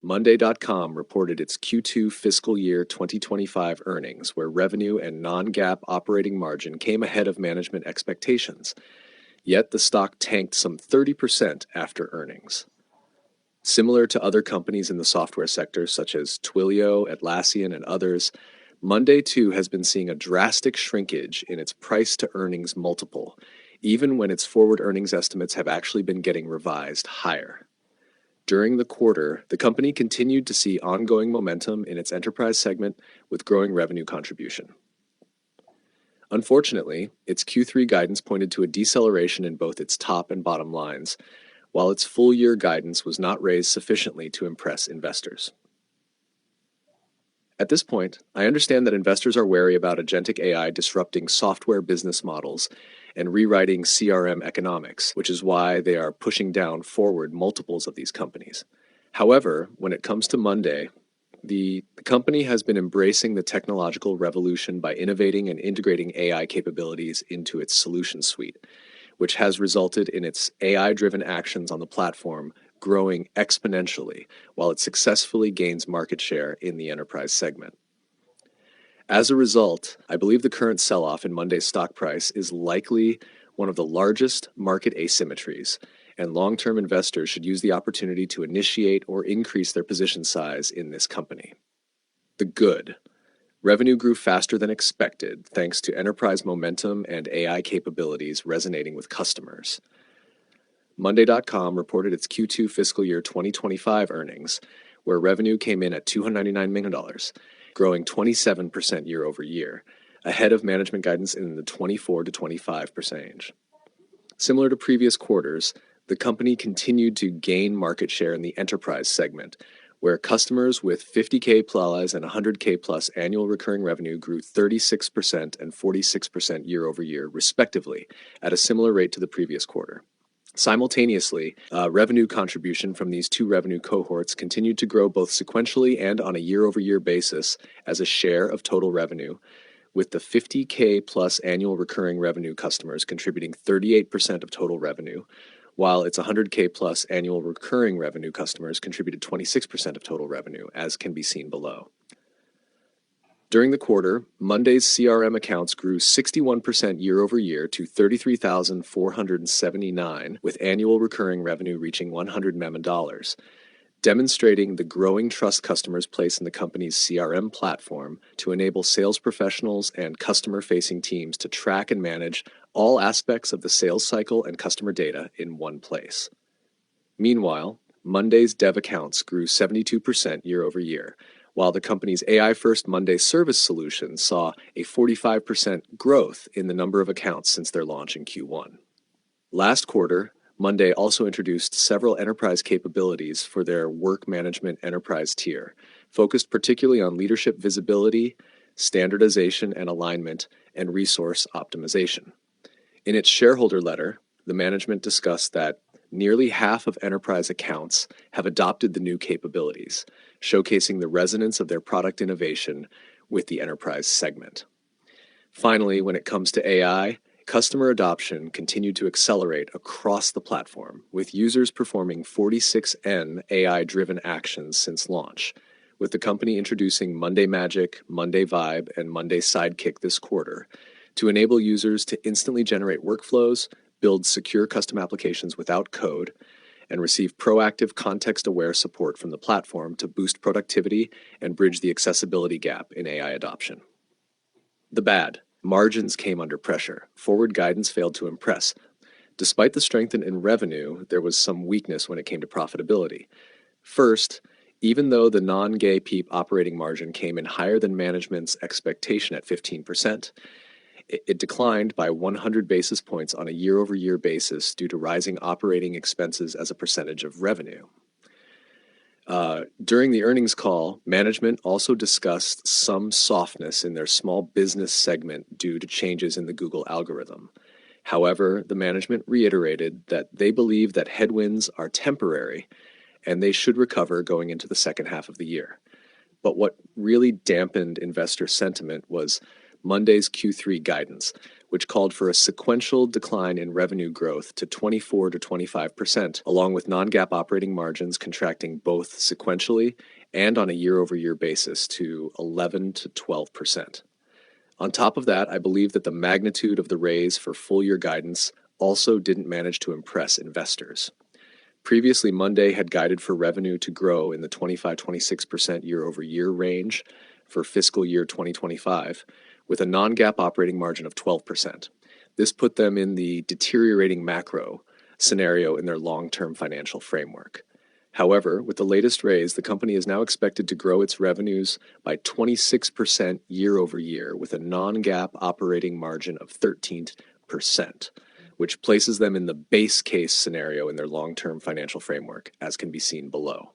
Monday.com reported its Q2 fiscal year 2025 earnings, where revenue and non-GAAP operating margin came ahead of management expectations. Yet the stock tanked some 30% after earnings. Similar to other companies in the software sector, such as Twilio, Atlassian, and others, Monday too has been seeing a drastic shrinkage in its price-to-earnings multiple, even when its forward earnings estimates have actually been getting revised higher. During the quarter, the company continued to see ongoing momentum in its enterprise segment with growing revenue contribution. Unfortunately, its Q3 guidance pointed to a deceleration in both its top and bottom lines, while its full-year guidance was not raised sufficiently to impress investors. At this point, I understand that investors are wary about agentic AI disrupting software business models and rewriting CRM economics, which is why they are pushing down forward multiples of these companies. However, when it comes to Monday, the company has been embracing the technological revolution by innovating and integrating AI capabilities into its solution suite, which has resulted in its AI-driven actions on the platform growing exponentially while it successfully gains market share in the enterprise segment. As a result, I believe the current sell-off in Monday's stock price is likely one of the largest market asymmetries, and long-term investors should use the opportunity to initiate or increase their position size in this company. The good. Revenue grew faster than expected thanks to enterprise momentum and AI capabilities resonating with customers. Monday.com reported its Q2 fiscal year 2025 earnings, where revenue came in at $299 million, growing 27% year over year, ahead of management guidance in the 24 to 25% range. Similar to previous quarters, the company continued to gain market share in the enterprise segment, where customers with 50K plus and 100K plus annual recurring revenue grew 36% and 46% year over year, respectively, at a similar rate to the previous quarter. Simultaneously, revenue contribution from these two revenue cohorts continued to grow both sequentially and on a year-over-year basis as a share of total revenue, with the 50K plus annual recurring revenue customers contributing 38% of total revenue, while its 100K plus annual recurring revenue customers contributed 26% of total revenue, as can be seen below. During the quarter, Monday's CRM accounts grew 61% year over year to 33,479, with annual recurring revenue reaching $100 million, demonstrating the growing trust customers place in the company's CRM platform to enable sales professionals and customer-facing teams to track and manage all aspects of the sales cycle and customer data in one place. Meanwhile, Monday's dev accounts grew 72% year over year, while the company's AI-first Monday service solution saw a 45% growth in the number of accounts since their launch in Q1. Last quarter, Monday also introduced several enterprise capabilities for their work management enterprise tier, focused particularly on leadership visibility, standardization and alignment, and resource optimization. In its shareholder letter, the management discussed that nearly half of enterprise accounts have adopted the new capabilities, showcasing the resonance of their product innovation with the enterprise segment. Finally, when it comes to AI, customer adoption continued to accelerate across the platform, with users performing 46N AI-driven actions since launch, with the company introducing Monday Magic, Monday Vibe, and Monday Sidekick this quarter to enable users to instantly generate workflows, build secure custom applications without code, and receive proactive context-aware support from the platform to boost productivity and bridge the accessibility gap in AI adoption. The bad. Margins came under pressure. Forward guidance failed to impress. Despite the strength in revenue, there was some weakness when it came to profitability. First, even though the non-GAAP operating margin came in higher than management's expectation at 15%, it declined by 100 basis points on a year-over-year basis due to rising operating expenses as a percentage of revenue. During the earnings call, management also discussed some softness in their small business segment due to changes in the Google algorithm. However, the management reiterated that they believe that headwinds are temporary and they should recover going into the second half of the year. But what really dampened investor sentiment was Monday's Q3 guidance, which called for a sequential decline in revenue growth to 24 to 25%, along with non-GAAP operating margins contracting both sequentially and on a year-over-year basis to 11 to 12%. On top of that, I believe that the magnitude of the raise for full-year guidance also didn't manage to impress investors. Previously, Monday had guided for revenue to grow in the 25-26% year-over-year range for fiscal year 2025, with a non-GAAP operating margin of 12%. This put them in the deteriorating macro scenario in their long-term financial framework. However, with the latest raise, the company is now expected to grow its revenues by 26% year-over-year, with a non-GAAP operating margin of 13%, which places them in the base case scenario in their long-term financial framework, as can be seen below.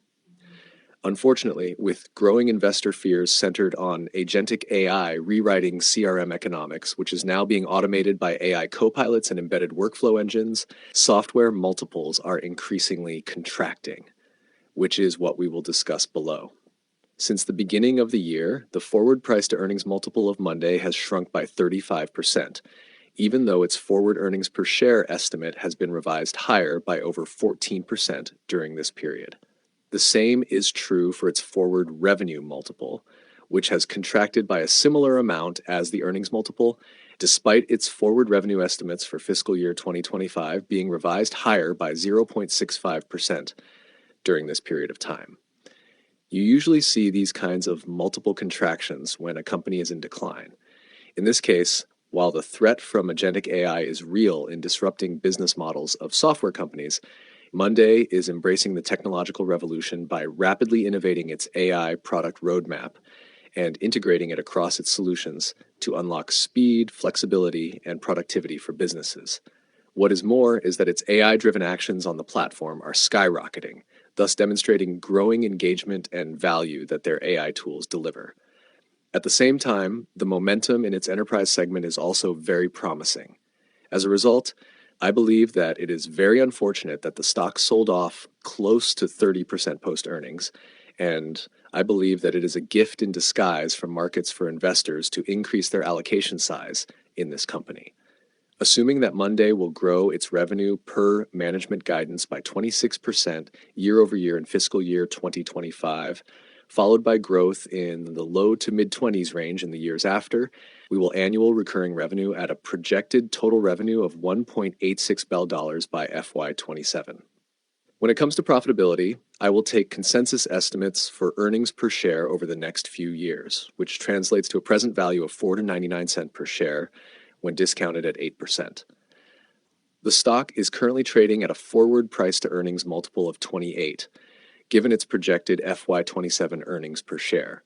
Unfortunately, with growing investor fears centered on Agentic AI rewriting CRM economics, which is now being automated by AI copilots and embedded workflow engines, software multiples are increasingly contracting, which is what we will discuss below. Since the beginning of the year, the forward price-to-earnings multiple of Monday has shrunk by 35%, even though its forward earnings per share estimate has been revised higher by over 14% during this period. The same is true for its forward revenue multiple, which has contracted by a similar amount as the earnings multiple, despite its forward revenue estimates for fiscal year 2025 being revised higher by 0.65% during this period of time. You usually see these kinds of multiple contractions when a company is in decline. In this case, while the threat from Agentic AI is real in disrupting business models of software companies, Monday is embracing the technological revolution by rapidly innovating its AI product roadmap and integrating it across its solutions to unlock speed, flexibility, and productivity for businesses. What is more is that its AI-driven actions on the platform are skyrocketing, thus demonstrating growing engagement and value that their AI tools deliver. At the same time, the momentum in its enterprise segment is also very promising. As a result, I believe that it is very unfortunate that the stock sold off close to 30% post-earnings, and I believe that it is a gift in disguise from markets for investors to increase their allocation size in this company. Assuming that Monday will grow its revenue per management guidance by 26% year-over-year in fiscal year 2025, followed by growth in the low to mid-20s range in the years after, we will annual recurring revenue at a projected total revenue of $1.86 billion by FY27. When it comes to profitability, I will take consensus estimates for earnings per share over the next few years, which translates to a present value of $4.99 per share when discounted at 8%. The stock is currently trading at a forward price-to-earnings multiple of 28, given its projected FY27 earnings per share.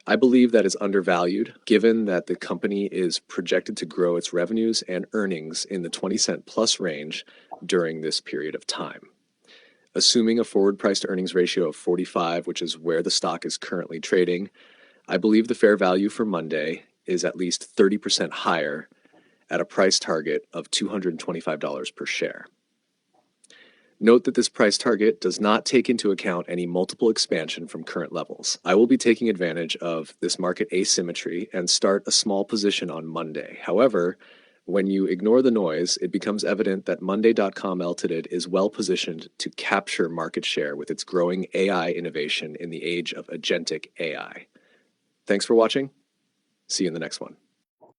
I believe that is undervalued, given that the company is projected to grow its revenues and earnings in the 20-cent plus range during this period of time. Assuming a forward price-to-earnings ratio of 45, which is where the stock is currently trading, I believe the fair value for Monday is at least 30% higher at a price target of $225 per share. Note that this price target does not take into account any multiple expansion from current levels. I will be taking advantage of this market asymmetry and start a small position on Monday. However, when you ignore the noise, it becomes evident that Monday.com Ltd is well positioned to capture market share with its growing AI innovation in the age of Agentic AI. Thanks for watching. See you in the next one.